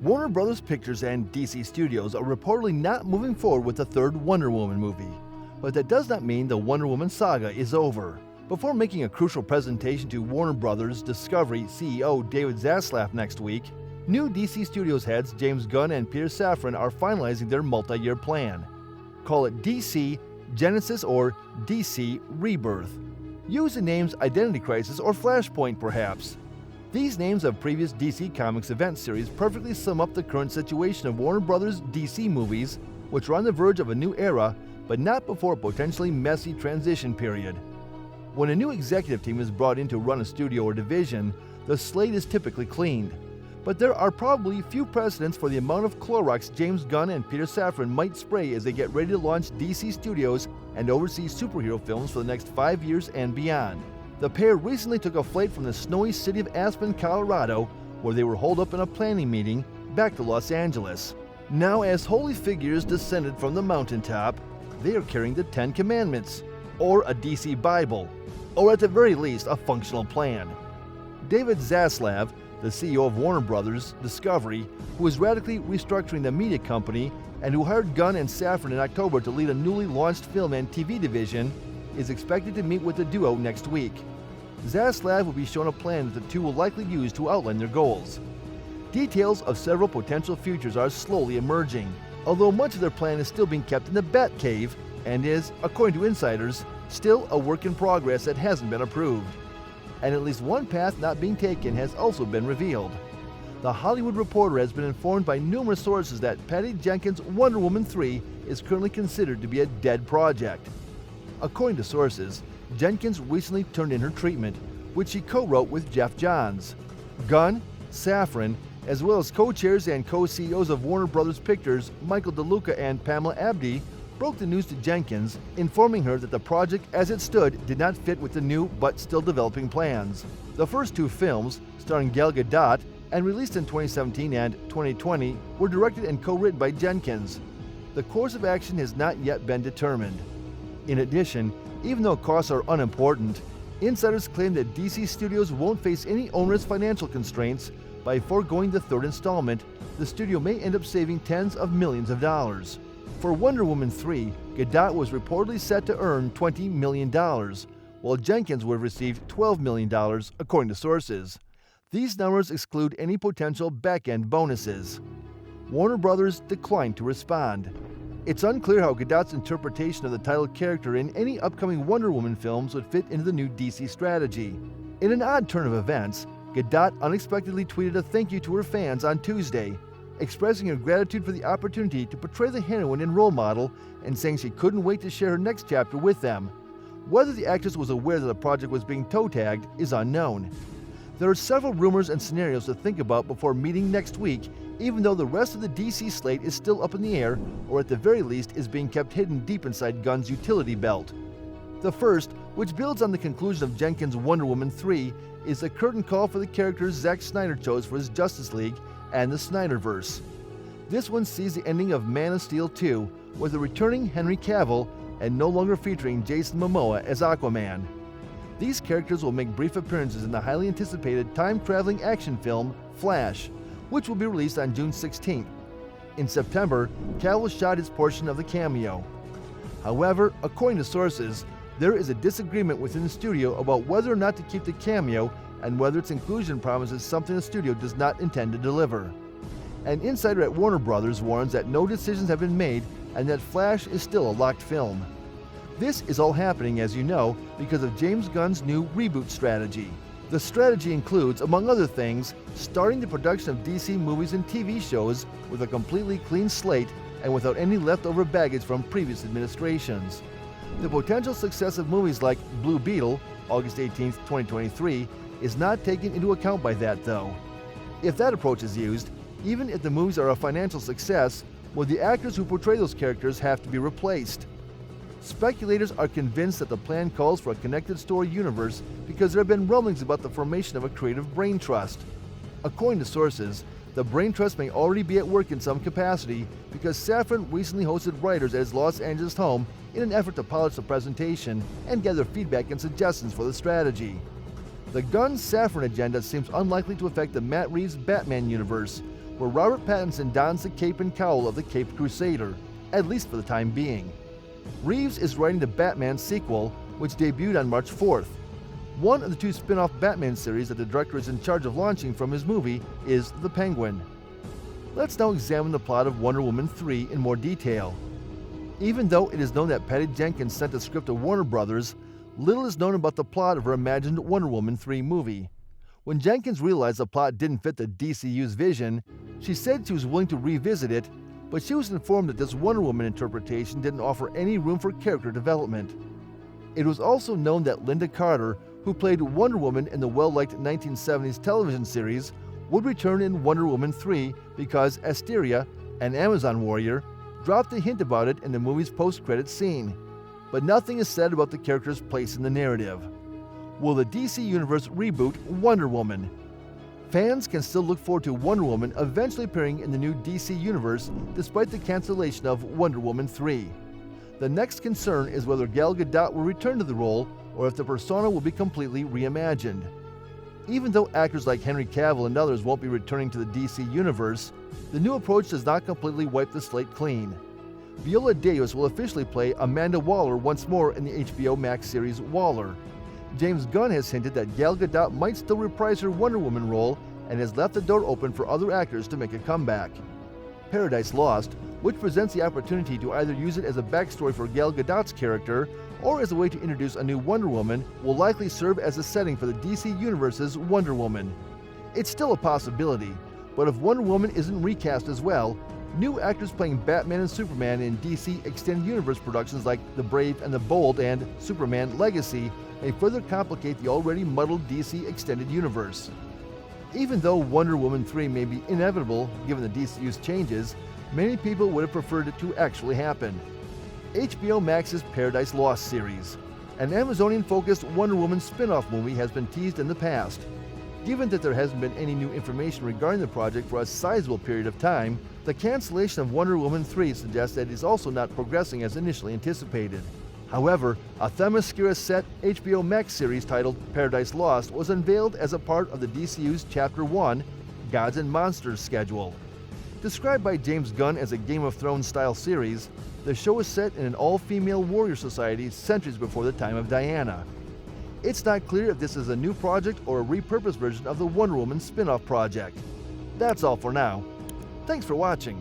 Warner Bros. Pictures and DC Studios are reportedly not moving forward with the third Wonder Woman movie. But that does not mean the Wonder Woman saga is over. Before making a crucial presentation to Warner Bros. Discovery CEO David Zaslav next week, new DC Studios heads James Gunn and Peter Safran are finalizing their multi-year plan. Call it DC Genesis or DC Rebirth. Use the names Identity Crisis or Flashpoint perhaps. These names of previous DC Comics event series perfectly sum up the current situation of Warner Bros. DC movies, which are on the verge of a new era, but not before a potentially messy transition period. When a new executive team is brought in to run a studio or division, the slate is typically cleaned. But there are probably few precedents for the amount of Clorox James Gunn and Peter Safran might spray as they get ready to launch DC Studios and oversee superhero films for the next 5 years and beyond. The pair recently took a flight from the snowy city of Aspen, Colorado, where they were holed up in a planning meeting, back to Los Angeles. Now, as holy figures descended from the mountaintop, they are carrying the 10 Commandments, or a DC Bible, or at the very least a functional plan. David Zaslav, the CEO of Warner Bros. Discovery, who is radically restructuring the media company and who hired Gunn and Safran in October to lead a newly launched film and TV division, is expected to meet with the duo next week. Zaslav will be shown a plan that the two will likely use to outline their goals. Details of several potential futures are slowly emerging, although much of their plan is still being kept in the Batcave and is, according to insiders, still a work in progress that hasn't been approved. And at least one path not being taken has also been revealed. The Hollywood Reporter has been informed by numerous sources that Patty Jenkins' Wonder Woman 3 is currently considered to be a dead project. According to sources, Jenkins recently turned in her treatment, which she co-wrote with Jeff Johns. Gunn, Safran, as well as co-chairs and co-CEOs of Warner Bros. Pictures, Michael DeLuca and Pamela Abdy, broke the news to Jenkins, informing her that the project as it stood did not fit with the new but still developing plans. The first two films, starring Gal Gadot and released in 2017 and 2020, were directed and co-written by Jenkins. The course of action has not yet been determined. In addition, even though costs are unimportant, insiders claim that DC Studios won't face any onerous financial constraints. By foregoing the third installment, the studio may end up saving tens of millions of dollars. For Wonder Woman 3, Gadot was reportedly set to earn $20 million, while Jenkins would have received $12 million, according to sources. These numbers exclude any potential back-end bonuses. Warner Bros. Declined to respond. It's unclear how Gadot's interpretation of the title character in any upcoming Wonder Woman films would fit into the new DC strategy. In an odd turn of events, Gadot unexpectedly tweeted a thank you to her fans on Tuesday, expressing her gratitude for the opportunity to portray the heroine and role model and saying she couldn't wait to share her next chapter with them. Whether the actress was aware that the project was being toe-tagged is unknown. There are several rumors and scenarios to think about before meeting next week, even though the rest of the DC slate is still up in the air, or at the very least is being kept hidden deep inside Gunn's utility belt. The first, which builds on the conclusion of Jenkins' Wonder Woman 3, is the curtain call for the characters Zack Snyder chose for his Justice League and the Snyderverse. This one sees the ending of Man of Steel 2, with a returning Henry Cavill and no longer featuring Jason Momoa as Aquaman. These characters will make brief appearances in the highly anticipated time-traveling action film Flash, which will be released on June 16th. In September, Cavill shot his portion of the cameo. However, according to sources, there is a disagreement within the studio about whether or not to keep the cameo and whether its inclusion promises something the studio does not intend to deliver. An insider at Warner Bros. Warns that no decisions have been made and that Flash is still a locked film. This is all happening, as you know, because of James Gunn's new reboot strategy. The strategy includes, among other things, starting the production of DC movies and TV shows with a completely clean slate and without any leftover baggage from previous administrations. The potential success of movies like Blue Beetle, August 18, 2023, is not taken into account by that, though. If that approach is used, even if the movies are a financial success, will the actors who portray those characters have to be replaced? Speculators are convinced that the plan calls for a connected story universe because there have been rumblings about the formation of a creative brain trust. According to sources, the brain trust may already be at work in some capacity because Safran recently hosted writers at his Los Angeles home in an effort to polish the presentation and gather feedback and suggestions for the strategy. The Gunn saffron agenda seems unlikely to affect the Matt Reeves Batman universe, where Robert Pattinson dons the cape and cowl of the Caped Crusader, at least for the time being. Reeves is writing the Batman sequel, which debuted on March 4th. One of the two spin-off Batman series that the director is in charge of launching from his movie is The Penguin. Let's now examine the plot of Wonder Woman 3 in more detail. Even though it is known that Patty Jenkins sent the script to Warner Brothers, little is known about the plot of her imagined Wonder Woman 3 movie. When Jenkins realized the plot didn't fit the DCU's vision, she said she was willing to revisit it, but she was informed that this Wonder Woman interpretation didn't offer any room for character development. It was also known that Linda Carter, who played Wonder Woman in the well-liked 1970s television series, would return in Wonder Woman 3 because Asteria, an Amazon warrior, dropped a hint about it in the movie's post-credits scene. But nothing is said about the character's place in the narrative. Will the DC Universe reboot Wonder Woman? Fans can still look forward to Wonder Woman eventually appearing in the new DC Universe despite the cancellation of Wonder Woman 3. The next concern is whether Gal Gadot will return to the role or if the persona will be completely reimagined. Even though actors like Henry Cavill and others won't be returning to the DC Universe, the new approach does not completely wipe the slate clean. Viola Davis will officially play Amanda Waller once more in the HBO Max series Waller. James Gunn has hinted that Gal Gadot might still reprise her Wonder Woman role and has left the door open for other actors to make a comeback. Paradise Lost, which presents the opportunity to either use it as a backstory for Gal Gadot's character or as a way to introduce a new Wonder Woman, will likely serve as a setting for the DC Universe's Wonder Woman. It's still a possibility, but if Wonder Woman isn't recast as well, new actors playing Batman and Superman in DC Extended Universe productions like The Brave and the Bold and Superman Legacy may further complicate the already muddled DC Extended Universe. Even though Wonder Woman 3 may be inevitable given the DCU's changes, many people would have preferred it to actually happen. HBO Max's Paradise Lost series, an Amazonian-focused Wonder Woman spin-off movie, has been teased in the past. Given that there hasn't been any new information regarding the project for a sizable period of time, the cancellation of Wonder Woman 3 suggests that it is also not progressing as initially anticipated. However, a Themyscira set HBO Max series titled Paradise Lost was unveiled as a part of the DCU's Chapter 1, Gods and Monsters schedule. Described by James Gunn as a Game of Thrones-style series, the show is set in an all-female warrior society centuries before the time of Diana. It's not clear if this is a new project or a repurposed version of the Wonder Woman spin-off project. That's all for now. Thanks for watching.